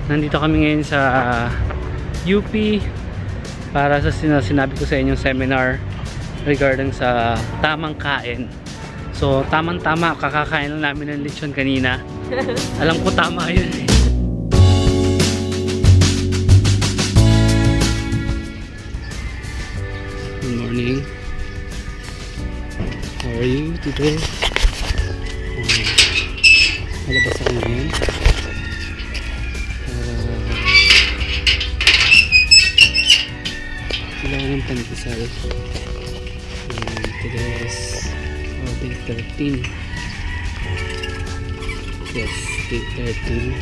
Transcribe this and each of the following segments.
Nandito kami ngayon sa UP para sa sinabi ko sa inyong seminar regarding sa tamang kain. So tamang-tama, kakakain lang namin ng lechon kanina. Alam ko tama yun eh. Good morning. How are you today? Malabas ako ngayon. Kailangan ng pandesal. Today is day 13. Yes, day 13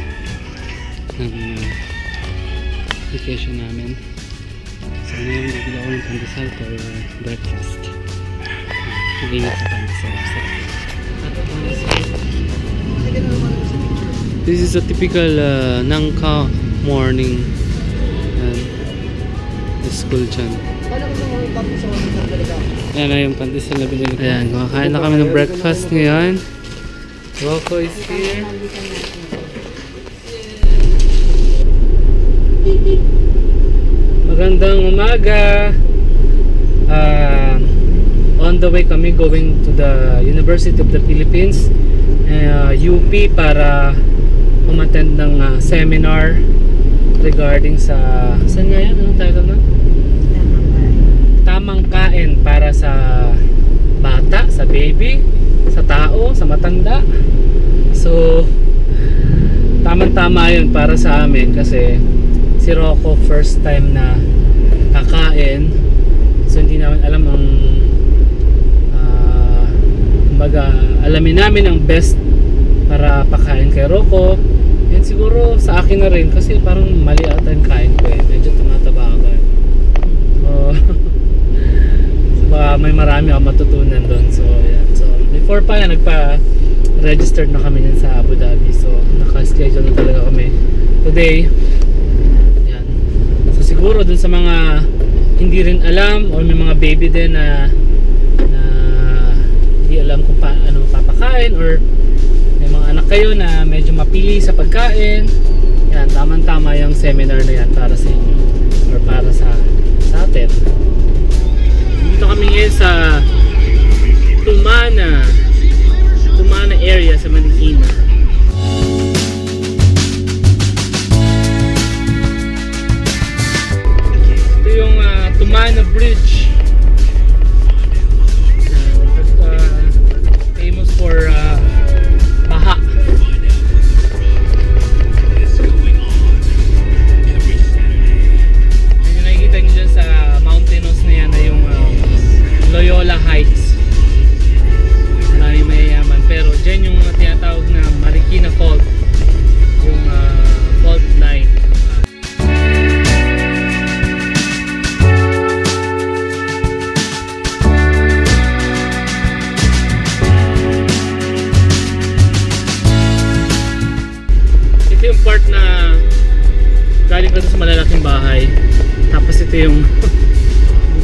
ng vacation namin. So ngayon bibili ako ng pandesal for breakfast. Mag-ingat sa pandesal. This is a typical Nangka morning. School dyan. Ayan na yung pandesal na binili. Ayan, kumakain na kami ng breakfast ngayon. Rocco is here. Magandang umaga. On the way kami going to the University of the Philippines, UP, para umattend ng seminar regarding sa saan nga yan? Anong title na? Tamang kain para sa bata, sa baby, sa tao, sa matanda. So tamang-tama yun para sa amin kasi si Rocco first time na kakain, so hindi namin alam ang kumbaga alamin namin ang best para pakain kay Rocco. Yan siguro sa akin na rin kasi parang mali ata yung kain ko eh, medyo tumataba ako eh. So baka may marami ako matutunan doon. So yan, so before pa yan nagpa-registered na kami yan sa Abu Dhabi, so naka-schedule na talaga kami today. Yan, so siguro dun sa mga hindi rin alam o may mga baby din na hindi alam kung paano papakain, or may mga anak kayo na medyo mapili sa pagkain, yan, tamang-tama yung seminar na yan para sa inyo or para sa atin. Dito kami ngayon sa Tumana area sa Marikina. Ito yung Tumana Bridge. Famous for baha. Yung nakikita nyo dyan sa mountainous na yan na yung Loyola Heights. Maraming mayayaman, pero dyan yung tinatawag na Marikina Fault, yung fault line. Yung part na galing ka sa malalaking bahay, tapos ito yung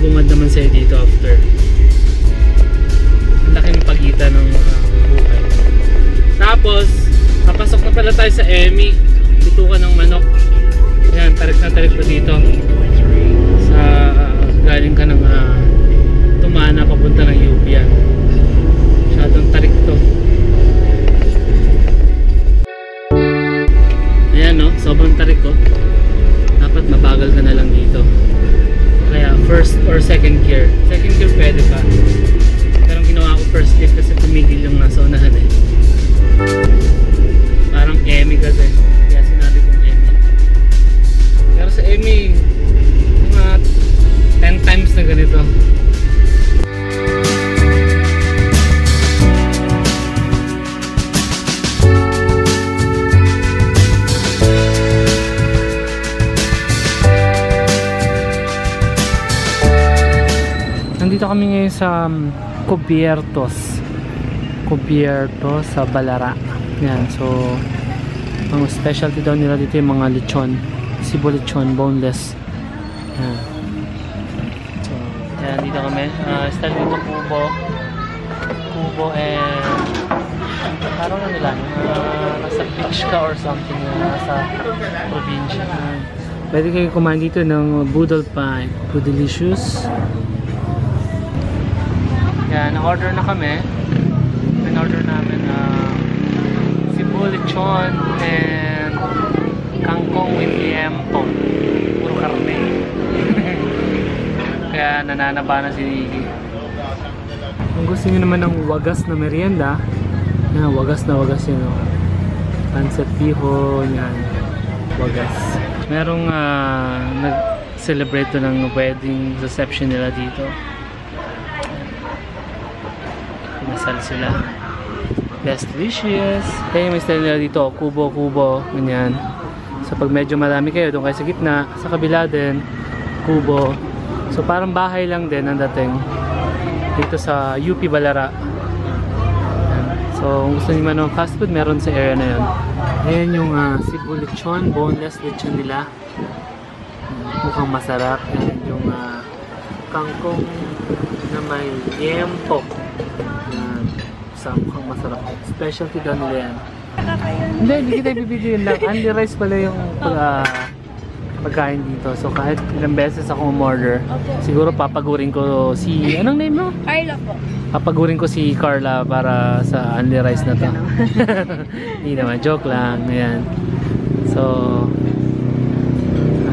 bumad naman sa'yo dito after. Ang laking pagitan ng buhay. Tapos papasok na pala tayo sa Emi, bitukan ng manok. Ayan, tarik na tarik pa dito sa galing ka ng Tumana papunta ng UP. Yan, masyadong tarik to. Ayan no, sobrang tarik ko. Dapat mabagal ka na lang dito. Kaya first or second gear. Second gear pwede pa. Pero ginawa ko first gear kasi tumigil yung nasa unahan eh. Parang Emi kasi. Kaya sinabi kong Emi. Pero sa Emi, mga 10 times na ganito. Nandito kami ngayon sa Cubiertos sa Balara. Yan, so ang specialty daw nila dito yung mga lechon, sibo lechon, boneless. Yan. So, yan, dito kami. Style dito Kubo and parang ano lang, nasa beach ka or something, nasa probinsya. Pwede kayo kumain dito ng Boodle Pie. Boodlicious. Yan, na-order na kami. In-order namin Cebu lechon and kangkong with liempo. Puro karne. Kaya nananaba na si Nikki. Kung gusto niyo naman ng wagas na merienda, wagas yun. Pancit bihon, yan. Wagas. Merong nag-celebrate ng wedding reception nila dito. Masal sila. Best wishes. Kaya may style nila dito, kubo-kubo, ganyan. So pag medyo marami kayo, doon kayo sa gitna, sa kabila din, kubo. So parang bahay lang din ang dating dito sa UP Balara. So kung gusto niyo man ng fast food, meron sa area na yun. Ayan yung Cebu lechon, boneless lechon nila. Mukhang masarap. Ayan yung kangkong na may liempo. Mukhang masarap. Specialty daw nila yan. Hindi kita ibibigyan lang. Only rice pala yung pagkain dito. So kahit ilang beses ako umorder, siguro papagurin ko si... Anong name mo? Carla po. Papagurin ko si Carla para sa only rice na to. Hindi naman, joke lang. Ayan. So,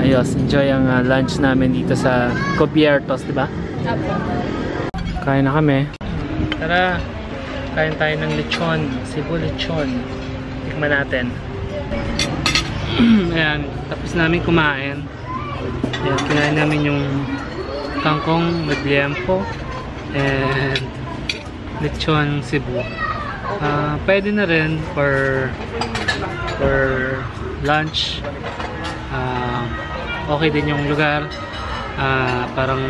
ayos. Enjoy ang lunch namin dito sa Cubiertos, diba? Kain na kami. Tara, kain tayo ng lechon. Cebu lechon. Tikman natin. Ayan, tapos namin kumain. Ayan, kinain namin yung kangkong with liempo and lechon Cebu. Pwede na rin for lunch. Okay din yung lugar. Parang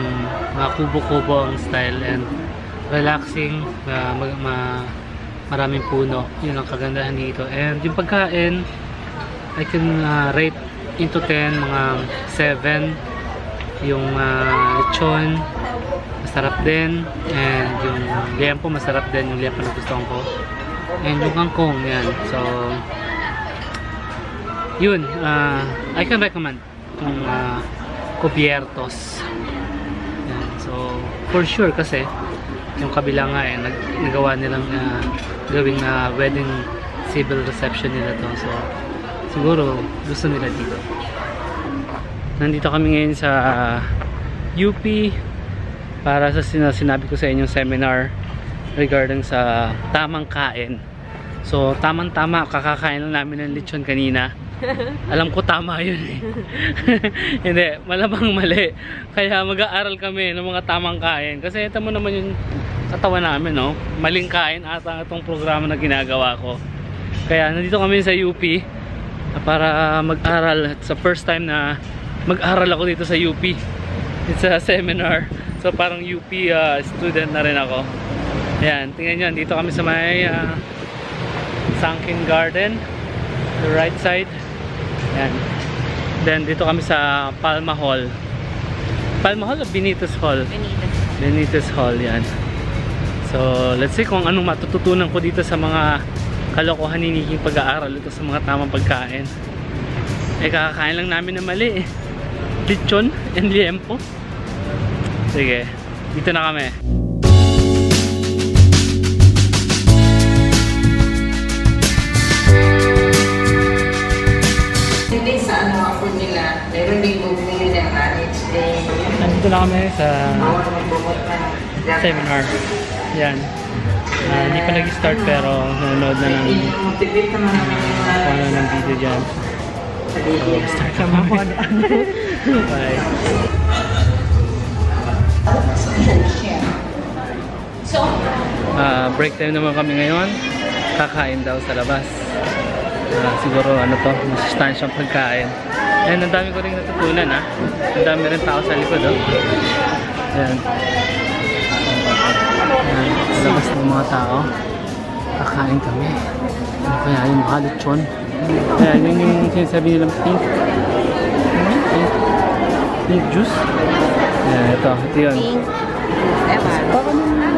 mga kubo-kubo ang style and relaxing. Maraming puno. Yun ang kagandahan dito. And yung pagkain, I can rate into 10, mga 7. Yung lechon, masarap din. And yung liempo, masarap din. Yung liempo na gusto ko. And yung kangkong, yan. So, yun. I can recommend yung Cubiertos. Yan. So, for sure kasi, yung kabila nga nagawa nilang gawing wedding civil reception nila to. So, siguro gusto nila dito. Nandito kami ngayon sa UP para sa sinabi ko sa inyong seminar regarding sa tamang kain. So tamang-tama, kakakain lang namin ng lechon kanina. Alam ko tama yun eh. Hindi, malamang mali. Kaya mag-aaral kami ng mga tamang kain. Kasi ito mo naman yung katawan namin, no? Maling kain ata itong programa na ginagawa ko. Kaya nandito kami sa UP para mag-aral. Sa first time na mag-aral ako dito sa UP. It's a seminar. So parang UP student na rin ako. Ayan, tingnan nyo, dito kami sa may Sunken Garden, the right side. Ayan. Then dito kami sa Palma Hall. Palma Hall o Benitez Hall? Benitez Hall, yan. So let's see kung anong matututunan ko dito sa mga kalokohan ni Nikki pag-aaral ito sa mga tamang pagkain. Kakakain lang namin na mali eh. Lechon and liempo. Sige, dito na kami. Sa food nila, meron din bumili ng manage day. Nandito na kami sa seminar. Yan. Hindi pa nag-start pero nanonood na ng ano ng video dyan. So, start na kami. Bye. Break time naman kami ngayon. Kakain daw sa labas. Siguro ano to, masustansyang pagkain. Ayan, ang dami ko rin natutunan ha. Ang dami rin tao sa likod oh. Ayan. Ayan, sa labas ng mga tao. Kakain kami. Ano kaya yung mga lechon? Ayan, yun yung sinasabi nilang pink. Pink juice. Ayan, ito yun. Pink.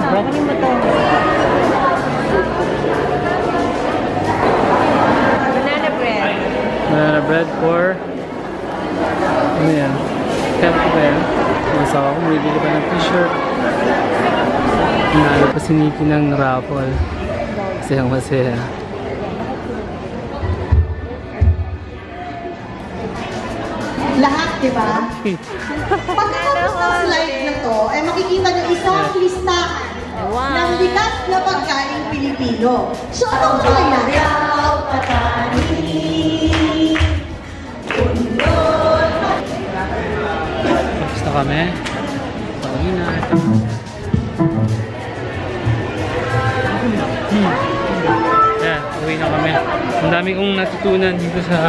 Bakanin mo to. Banana bread for So ako bumibili pa ng t-shirt. Nalo pa si Nikki ng raffle. Masaya. Lahat, di ba? Pagkatapos ng slide na to, ay makikita nyo isang listahan ng likas na pagkain Pilipino. So, ano kaya? Basta kami. Pangina. Yan, uwi na kami. Ang dami kong natutunan dito sa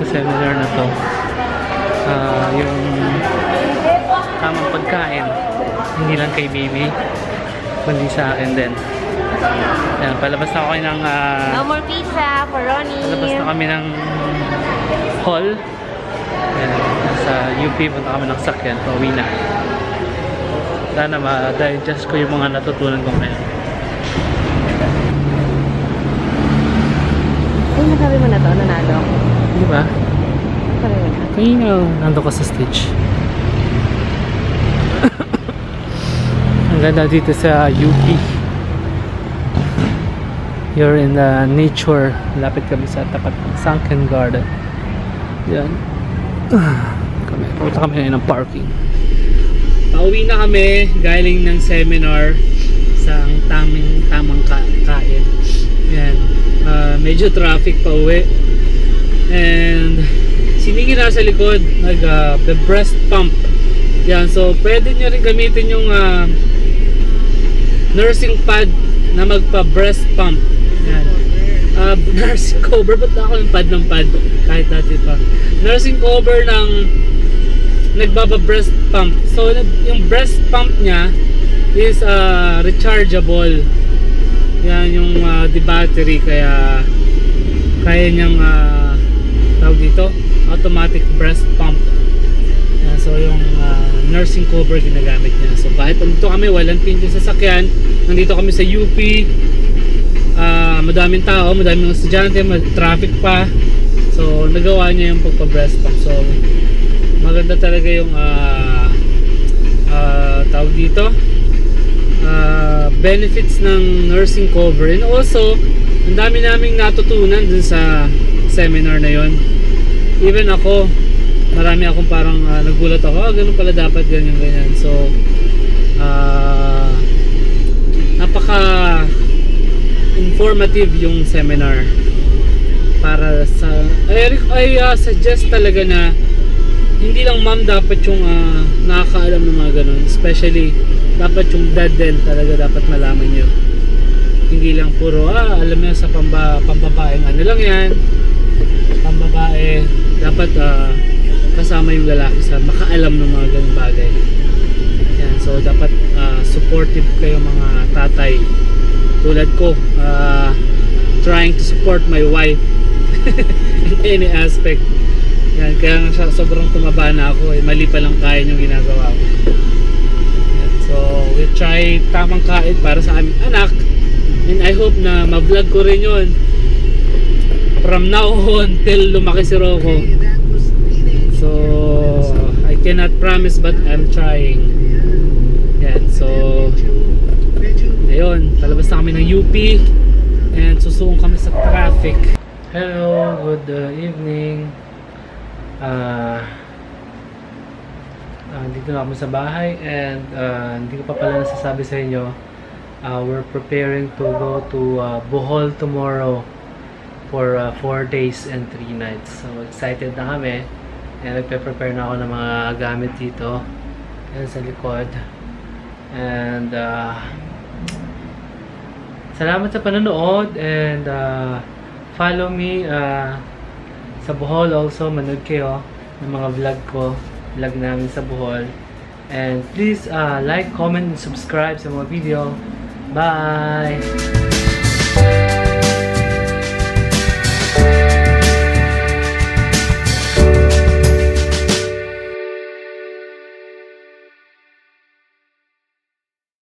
seminar na to. Yung tamang pagkain. Hindi lang kay Mimi, kundi sa akin din. Yan, palabas na kami ng no more pizza for Ronnie. palabas na kami ng hall. Yan, sa UP, punta kami ng sakyan. Pauwi na. Sana ma-digest ko yung mga natutunan ko ngayon. Ay, nasabi mo na to, nanalo. Di ba? Sabi mo na. Kanina nandun ka sa stage. Ang ganda dito sa UP. You're in the nature. Lapit kami sa tapat ng Sunken Garden. Yan. Punta kami ng parking. Pauwi na kami galing ng seminar sa tamang kain. Yan. Medyo traffic pa uwi. And sinigi na sa likod breast pump. Yan, so pwede nyo rin gamitin yung nursing pad na magpa-breast pump. Yan. Nursing cover, ba't ako yung pad ng pad? Kahit dati pa. Nursing cover ng nagbaba-breast pump. So yung breast pump niya is rechargeable. Yan yung the battery, kaya kaya niyang tawag dito, automatic breast pump. Yan, so yung nursing cover ginagamit niya. So kahit nandito kami, walang tingin sa sasakyan, nandito kami sa UP, madaming tao, madaming estudyante, traffic pa. So nagawa niya yung pagpa-breast pump. So maganda talaga yung tawag dito, benefits ng nursing cover. And also, ang dami naming natutunan dun sa seminar na yon. Even ako, marami akong parang nagulat ako, ganun pala dapat, ganyan. So napaka informative yung seminar. Para sa I suggest talaga na hindi lang ma'am dapat yung nakakaalam ng mga ganun. Especially dapat yung dad din talaga dapat malaman nyo. Hindi lang puro alam nyo sa pambabaeng ano lang yan, pambabae. Dapat kasama yung lalaki sa makaalam ng mga ganung bagay. Yan, so dapat supportive kayo mga tatay tulad ko, trying to support my wife in any aspect. Yan, kaya sobrang tumaba na ako, mali pa lang kain yung ginagawa ko. Yan, so we try tamang kain para sa aming anak, and I hope na ma-vlog ko rin yun from now on till lumaki si Rocco. So I cannot promise but I'm trying. Yan, so ayun, palabas na kami ng UP and susuong kami sa traffic. Hello, good evening. Dito na kami sa bahay, and hindi ko pa pala nasasabi sa inyo, we're preparing to go to Bohol tomorrow for 4 days and 3 nights. So excited na kami, and nagpe-prepare na ako ng mga gamit dito. Yan sa likod. And salamat sa panonood, and follow me sa Bohol also. Manood kayo ng mga vlog namin sa Bohol, and please like, comment, and subscribe sa mga video. Bye!